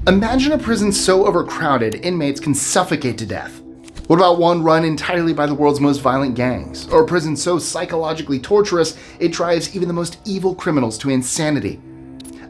Imagine a prison so overcrowded, inmates can suffocate to death. What about one run entirely by the world's most violent gangs? Or a prison so psychologically torturous, it drives even the most evil criminals to insanity?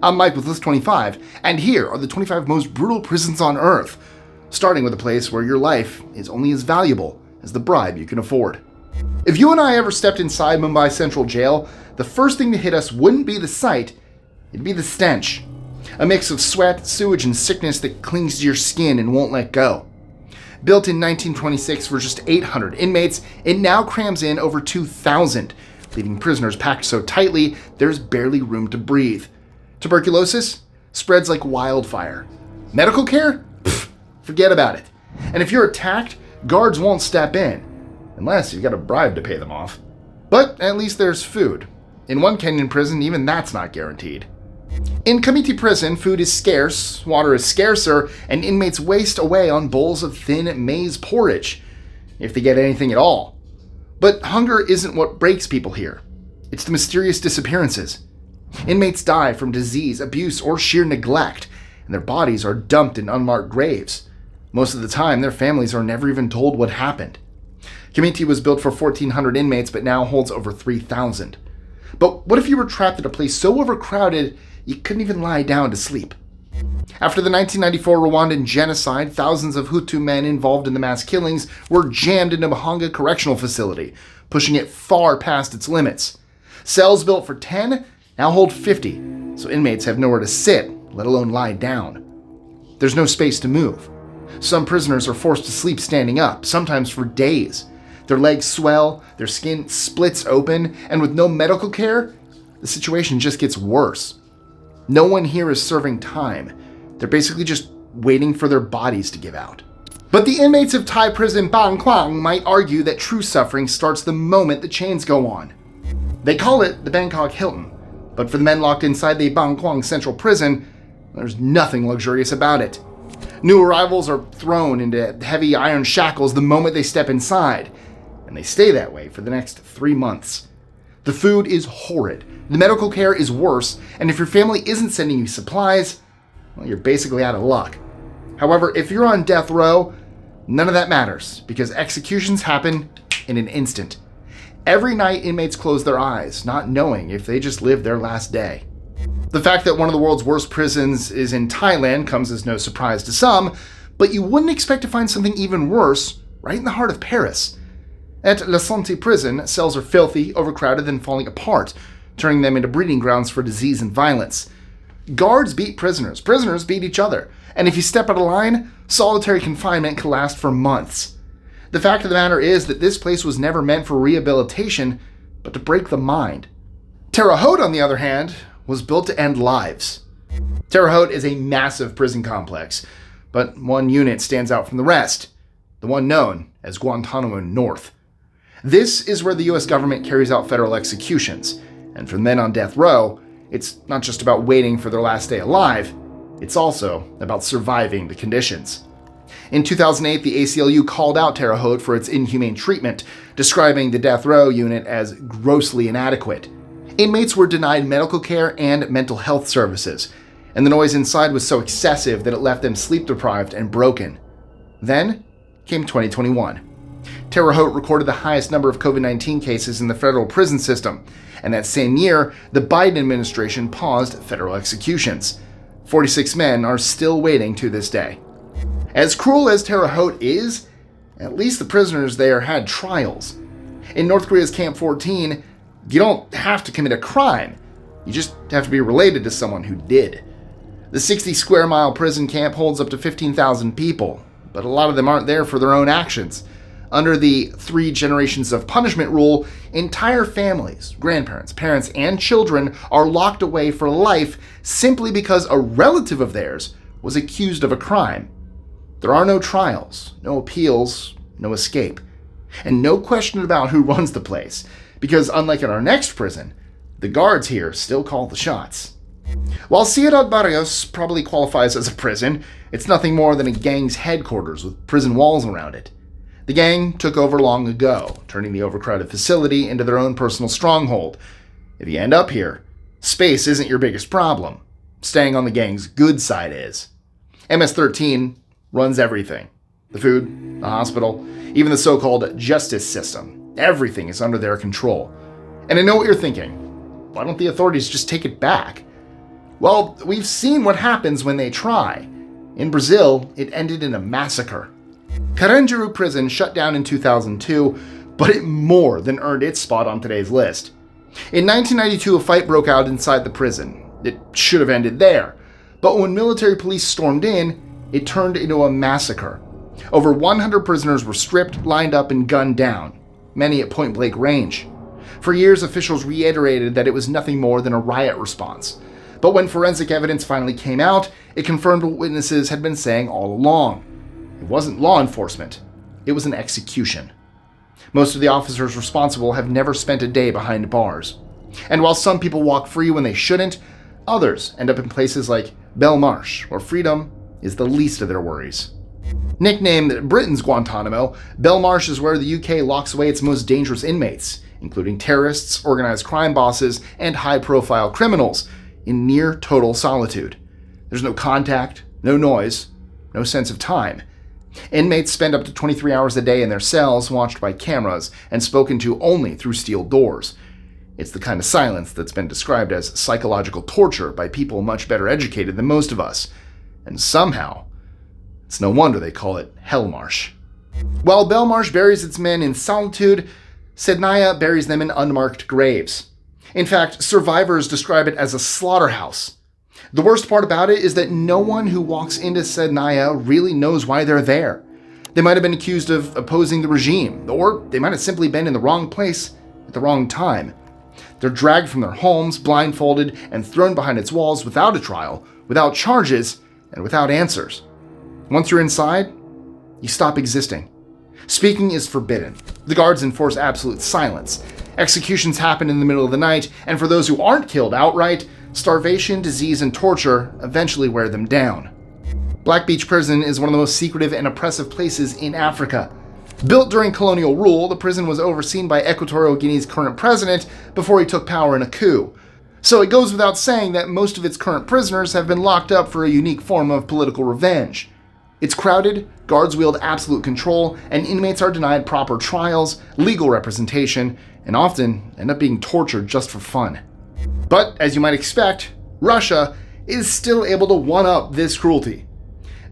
I'm Mike with List 25, and here are the 25 most brutal prisons on Earth, starting with a place where your life is only as valuable as the bribe you can afford. If you and I ever stepped inside Mumbai Central Jail, the first thing to hit us wouldn't be the sight, it'd be the stench. A mix of sweat, sewage, and sickness that clings to your skin and won't let go. Built in 1926 for just 800 inmates, it now crams in over 2,000, leaving prisoners packed so tightly there's barely room to breathe. Tuberculosis spreads like wildfire. Medical care? Pfft, forget about it. And if you're attacked, guards won't step in, unless you've got a bribe to pay them off. But at least there's food. In one Kenyan prison, even that's not guaranteed. In Kamiti prison, food is scarce, water is scarcer, and inmates waste away on bowls of thin maize porridge, if they get anything at all. But hunger isn't what breaks people here. It's the mysterious disappearances. Inmates die from disease, abuse, or sheer neglect, and their bodies are dumped in unmarked graves. Most of the time, their families are never even told what happened. Kamiti was built for 1,400 inmates, but now holds over 3,000. But what if you were trapped at a place so overcrowded you couldn't even lie down to sleep? After the 1994 Rwandan genocide, thousands of Hutu men involved in the mass killings were jammed into Mahanga Correctional Facility, pushing it far past its limits. Cells built for 10 now hold 50, so inmates have nowhere to sit, let alone lie down. There's no space to move. Some prisoners are forced to sleep standing up, sometimes for days. Their legs swell, their skin splits open, and with no medical care, the situation just gets worse. No one here is serving time. They're basically just waiting for their bodies to give out. But the inmates of Thai prison Bang Kwang might argue that true suffering starts the moment the chains go on. They call it the Bangkok Hilton, but for the men locked inside the Bang Kwang Central Prison, there's nothing luxurious about it. New arrivals are thrown into heavy iron shackles the moment they step inside, and they stay that way for the next 3 months. The food is horrid, the medical care is worse, and if your family isn't sending you supplies, well, you're basically out of luck. However, if you're on death row, none of that matters, because executions happen in an instant. Every night, inmates close their eyes, not knowing if they just lived their last day. The fact that one of the world's worst prisons is in Thailand comes as no surprise to some, but you wouldn't expect to find something even worse right in the heart of Paris. At La Santé prison, cells are filthy, overcrowded, and falling apart, turning them into breeding grounds for disease and violence. Guards beat prisoners, prisoners beat each other, and if you step out of line, solitary confinement can last for months. The fact of the matter is that this place was never meant for rehabilitation, but to break the mind. Terre Haute, on the other hand, was built to end lives. Terre Haute is a massive prison complex, but one unit stands out from the rest, the one known as Guantanamo North. This is where the US government carries out federal executions, and for the men on death row, it's not just about waiting for their last day alive, it's also about surviving the conditions. In 2008, the ACLU called out Terre Haute for its inhumane treatment, describing the death row unit as grossly inadequate. Inmates were denied medical care and mental health services, and the noise inside was so excessive that it left them sleep-deprived and broken. Then came 2021. Terre Haute recorded the highest number of COVID-19 cases in the federal prison system, and that same year, the Biden administration paused federal executions. 46 men are still waiting to this day. As cruel as Terre Haute is, at least the prisoners there had trials. In North Korea's Camp 14, you don't have to commit a crime. You just have to be related to someone who did. The 60 square mile prison camp holds up to 15,000 people, but a lot of them aren't there for their own actions. Under the 3 generations of punishment rule, entire families, grandparents, parents, and children are locked away for life simply because a relative of theirs was accused of a crime. There are no trials, no appeals, no escape, and no question about who runs the place, because unlike in our next prison, the guards here still call the shots. While Ciudad Barrios probably qualifies as a prison, it's nothing more than a gang's headquarters with prison walls around it. The gang took over long ago, turning the overcrowded facility into their own personal stronghold. If you end up here, space isn't your biggest problem. Staying on the gang's good side is. MS-13 runs everything. The food, the hospital, even the so-called justice system. Everything is under their control. And I know what you're thinking. Why don't the authorities just take it back? Well, we've seen what happens when they try. In Brazil, it ended in a massacre. Carandiru prison shut down in 2002, but it more than earned its spot on today's list. In 1992, a fight broke out inside the prison. It should have ended there. But when military police stormed in, it turned into a massacre. Over 100 prisoners were stripped, lined up, and gunned down, many at point-blank range. For years, officials reiterated that it was nothing more than a riot response. But when forensic evidence finally came out, it confirmed what witnesses had been saying all along. It wasn't law enforcement. It was an execution. Most of the officers responsible have never spent a day behind bars. And while some people walk free when they shouldn't, others end up in places like Belmarsh, where freedom is the least of their worries. Nicknamed Britain's Guantanamo, Belmarsh is where the UK locks away its most dangerous inmates, including terrorists, organized crime bosses, and high-profile criminals, in near total solitude. There's no contact, no noise, no sense of time. Inmates spend up to 23 hours a day in their cells, watched by cameras, and spoken to only through steel doors. It's the kind of silence that's been described as psychological torture by people much better educated than most of us. And somehow, it's no wonder they call it Hellmarsh. While Belmarsh buries its men in solitude, Sednaya buries them in unmarked graves. In fact, survivors describe it as a slaughterhouse. The worst part about it is that no one who walks into Sednaya really knows why they're there. They might have been accused of opposing the regime, or they might have simply been in the wrong place at the wrong time. They're dragged from their homes, blindfolded, and thrown behind its walls without a trial, without charges, and without answers. Once you're inside, you stop existing. Speaking is forbidden. The guards enforce absolute silence. Executions happen in the middle of the night, and for those who aren't killed outright, starvation, disease, and torture eventually wear them down. Black Beach Prison is one of the most secretive and oppressive places in Africa. Built during colonial rule, the prison was overseen by Equatorial Guinea's current president before he took power in a coup. So it goes without saying that most of its current prisoners have been locked up for a unique form of political revenge. It's crowded, guards wield absolute control, and inmates are denied proper trials, legal representation, and often end up being tortured just for fun. But, as you might expect, Russia is still able to one-up this cruelty.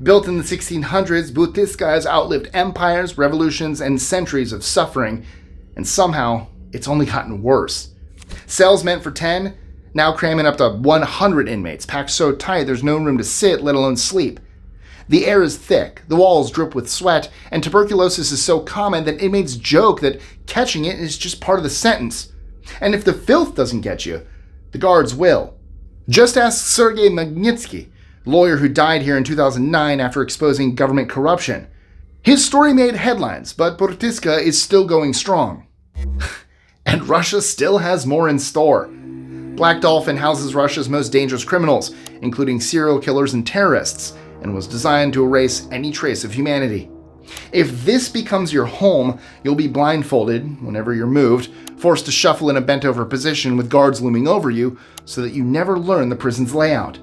Built in the 1600s, Butiska has outlived empires, revolutions, and centuries of suffering, and somehow it's only gotten worse. Cells meant for 10 now cramming up to 100 inmates, packed so tight there's no room to sit, let alone sleep. The air is thick, the walls drip with sweat, and tuberculosis is so common that inmates joke that catching it is just part of the sentence. And if the filth doesn't get you, the guards will. Just ask Sergei Magnitsky, the lawyer who died here in 2009 after exposing government corruption. His story made headlines, but Butiska is still going strong. And Russia still has more in store. Black Dolphin houses Russia's most dangerous criminals, including serial killers and terrorists, and was designed to erase any trace of humanity. If this becomes your home, you'll be blindfolded whenever you're moved, forced to shuffle in a bent-over position with guards looming over you so that you never learn the prison's layout.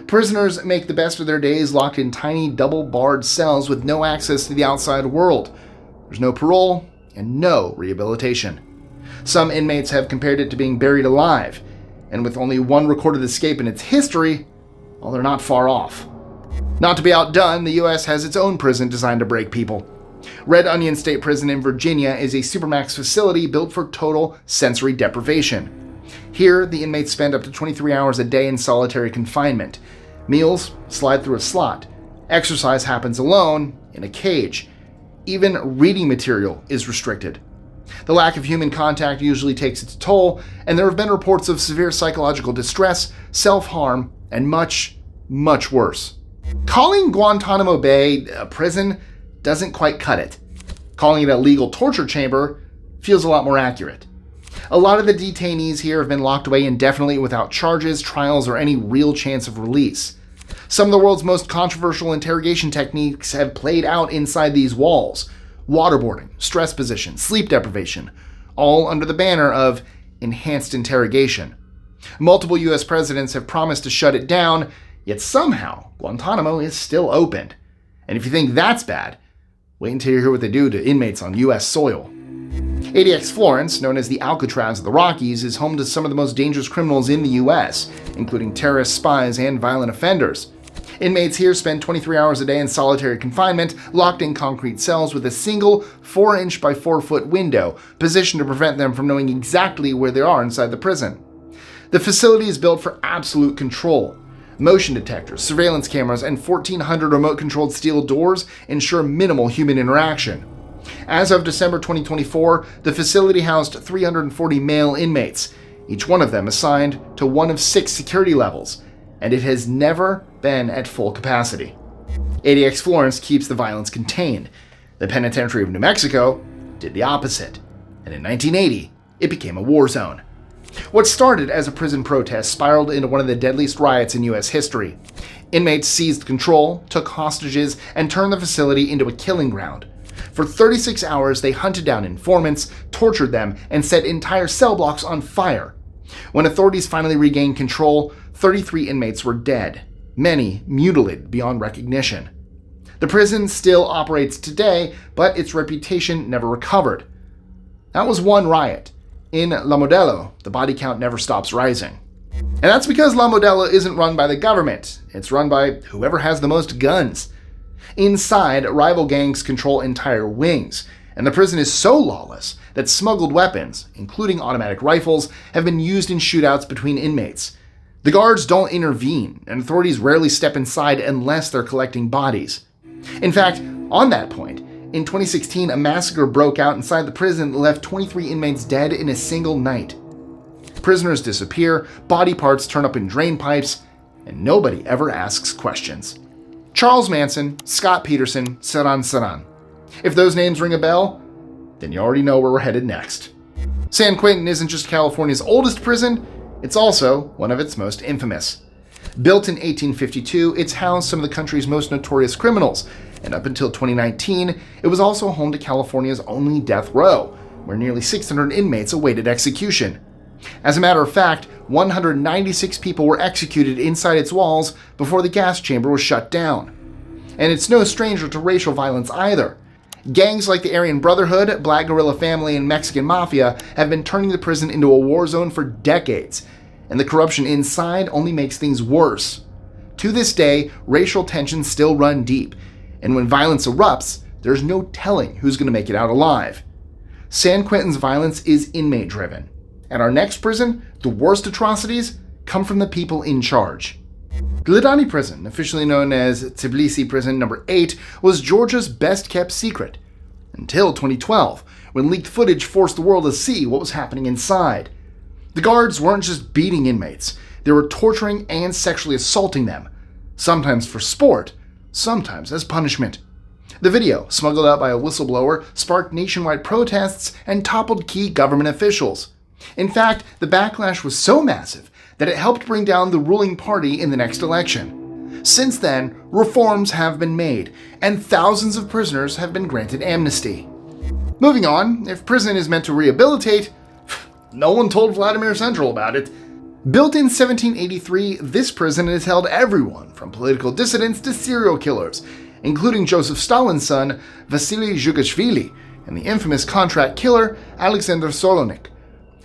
Prisoners make the best of their days locked in tiny double-barred cells with no access to the outside world. There's no parole and no rehabilitation. Some inmates have compared it to being buried alive, and with only one recorded escape in its history, well, they're not far off. Not to be outdone, the US has its own prison designed to break people. Red Onion State Prison in Virginia is a supermax facility built for total sensory deprivation. Here, the inmates spend up to 23 hours a day in solitary confinement. Meals slide through a slot. Exercise happens alone, in a cage. Even reading material is restricted. The lack of human contact usually takes its toll, and there have been reports of severe psychological distress, self-harm, and much, much worse. Calling Guantanamo Bay a prison doesn't quite cut it. Calling it a legal torture chamber feels a lot more accurate. A lot of the detainees here have been locked away indefinitely without charges, trials, or any real chance of release. Some of the world's most controversial interrogation techniques have played out inside these walls. Waterboarding, stress position, sleep deprivation, all under the banner of enhanced interrogation. Multiple US presidents have promised to shut it down, Yet somehow, Guantanamo is still open. And if you think that's bad, wait until you hear what they do to inmates on U.S. soil. ADX Florence, known as the Alcatraz of the Rockies, is home to some of the most dangerous criminals in the U.S., including terrorists, spies, and violent offenders. Inmates here spend 23 hours a day in solitary confinement, locked in concrete cells with a single 4-inch by 4-foot window, positioned to prevent them from knowing exactly where they are inside the prison. The facility is built for absolute control. Motion detectors, surveillance cameras, and 1,400 remote-controlled steel doors ensure minimal human interaction. As of December 2024, the facility housed 340 male inmates, each one of them assigned to one of 6 security levels, and it has never been at full capacity. ADX Florence keeps the violence contained. The penitentiary of New Mexico did the opposite, and in 1980, it became a war zone. What started as a prison protest spiraled into one of the deadliest riots in U.S. history. Inmates seized control, took hostages, and turned the facility into a killing ground. For 36 hours, they hunted down informants, tortured them, and set entire cell blocks on fire. When authorities finally regained control, 33 inmates were dead, many mutilated beyond recognition. The prison still operates today, but its reputation never recovered. That was one riot. In La Modelo, the body count never stops rising. And that's because La Modelo isn't run by the government. It's run by whoever has the most guns. Inside, rival gangs control entire wings, and the prison is so lawless that smuggled weapons, including automatic rifles, have been used in shootouts between inmates. The guards don't intervene, and authorities rarely step inside unless they're collecting bodies. In fact, on that point, in 2016, a massacre broke out inside the prison that left 23 inmates dead in a single night. Prisoners disappear, body parts turn up in drain pipes, and nobody ever asks questions. Charles Manson, Scott Peterson, Saran Saran. If those names ring a bell, then you already know where we're headed next. San Quentin isn't just California's oldest prison, it's also one of its most infamous. Built in 1852, it's housed some of the country's most notorious criminals, and up until 2019, it was also home to California's only death row, where nearly 600 inmates awaited execution. As a matter of fact, 196 people were executed inside its walls before the gas chamber was shut down. And it's no stranger to racial violence either. Gangs like the Aryan Brotherhood, Black Guerrilla Family, and Mexican Mafia have been turning the prison into a war zone for decades, and the corruption inside only makes things worse. To this day, racial tensions still run deep, and when violence erupts, there's no telling who's going to make it out alive. San Quentin's violence is inmate-driven. At our next prison, the worst atrocities come from the people in charge. Gledani Prison, officially known as Tbilisi Prison No. 8, was Georgia's best-kept secret, until 2012, when leaked footage forced the world to see what was happening inside. The guards weren't just beating inmates, they were torturing and sexually assaulting them, sometimes for sport, sometimes as punishment. The video, smuggled out by a whistleblower, sparked nationwide protests and toppled key government officials. In fact, the backlash was so massive that it helped bring down the ruling party in the next election. Since then, reforms have been made, and thousands of prisoners have been granted amnesty. Moving on, if prison is meant to rehabilitate, no one told Vladimir Central about it. Built in 1783, this prison has held everyone from political dissidents to serial killers, including Joseph Stalin's son, Vasily Zhukashvili, and the infamous contract killer, Alexander Solonik.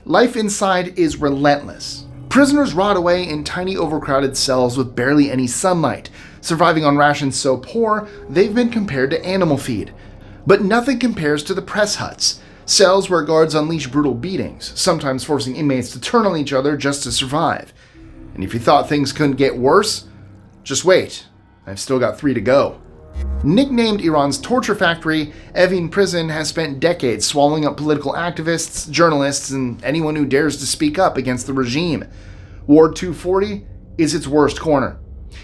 Life inside is relentless. Prisoners rot away in tiny overcrowded cells with barely any sunlight, surviving on rations so poor they've been compared to animal feed. But nothing compares to the press huts, cells where guards unleash brutal beatings, sometimes forcing inmates to turn on each other just to survive. And if you thought things couldn't get worse, just wait, I've still got 3 to go. Nicknamed Iran's torture factory, Evin Prison has spent decades swallowing up political activists, journalists, and anyone who dares to speak up against the regime. Ward 240 is its worst corner.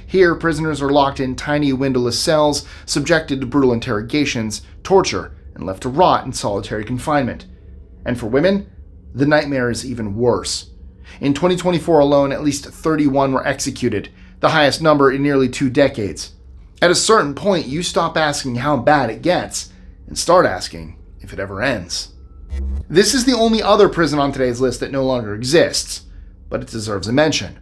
Here, prisoners are locked in tiny windowless cells, subjected to brutal interrogations, torture, and left to rot in solitary confinement. And for women, the nightmare is even worse. In 2024 alone, at least 31 were executed, the highest number in nearly 2 decades. At a certain point, you stop asking how bad it gets and start asking if it ever ends. This is the only other prison on today's list that no longer exists, but it deserves a mention.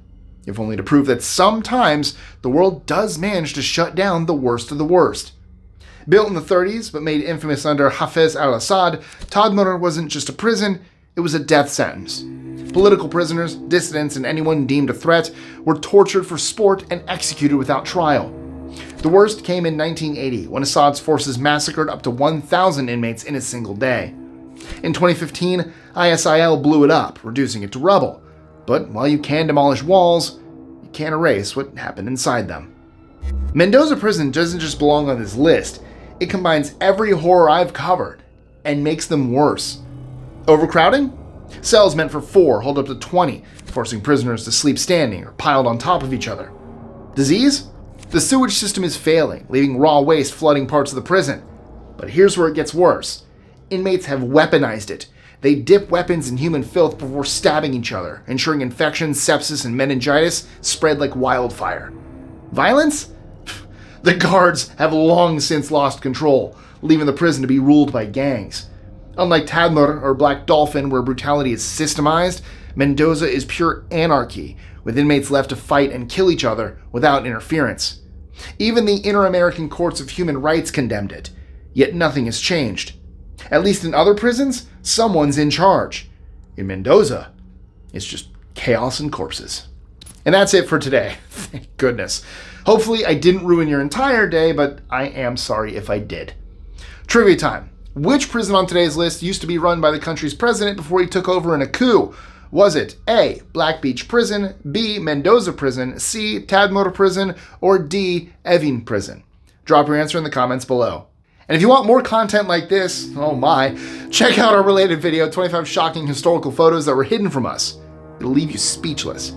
if only to prove that sometimes the world does manage to shut down the worst of the worst. Built in the 30s, but made infamous under Hafez al-Assad, Tadmor wasn't just a prison, it was a death sentence. Political prisoners, dissidents, and anyone deemed a threat were tortured for sport and executed without trial. The worst came in 1980, when Assad's forces massacred up to 1,000 inmates in a single day. In 2015, ISIL blew it up, reducing it to rubble. But while you can demolish walls, you can't erase what happened inside them. Mendoza Prison doesn't just belong on this list, it combines every horror I've covered and makes them worse. Overcrowding? Cells meant for 4 hold up to 20, forcing prisoners to sleep standing or piled on top of each other. Disease? The sewage system is failing, leaving raw waste flooding parts of the prison. But here's where it gets worse. Inmates have weaponized it. They dip weapons in human filth before stabbing each other, ensuring infections, sepsis, and meningitis spread like wildfire. Violence? The guards have long since lost control, leaving the prison to be ruled by gangs. Unlike Tadmor or Black Dolphin, where brutality is systemized, Mendoza is pure anarchy, with inmates left to fight and kill each other without interference. Even the Inter-American Courts of Human Rights condemned it, yet nothing has changed. At least in other prisons, someone's in charge. In Mendoza, it's just chaos and corpses. And that's it for today. Thank goodness. Hopefully I didn't ruin your entire day, but I am sorry if I did. Trivia time. Which prison on today's list used to be run by the country's president before he took over in a coup? Was it A, Black Beach Prison, B, Mendoza Prison, C, Tadmor Prison, or D, Evin Prison? Drop your answer in the comments below. And if you want more content like this, oh my, check out our related video, 25 shocking historical photos that were hidden from us. It'll leave you speechless.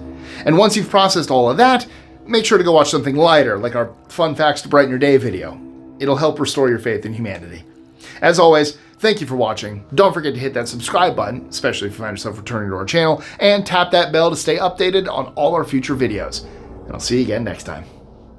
And once you've processed all of that, make sure to go watch something lighter, like our Fun Facts to Brighten Your Day video. It'll help restore your faith in humanity. As always, thank you for watching. Don't forget to hit that subscribe button, especially if you find yourself returning to our channel, and tap that bell to stay updated on all our future videos. And I'll see you again next time.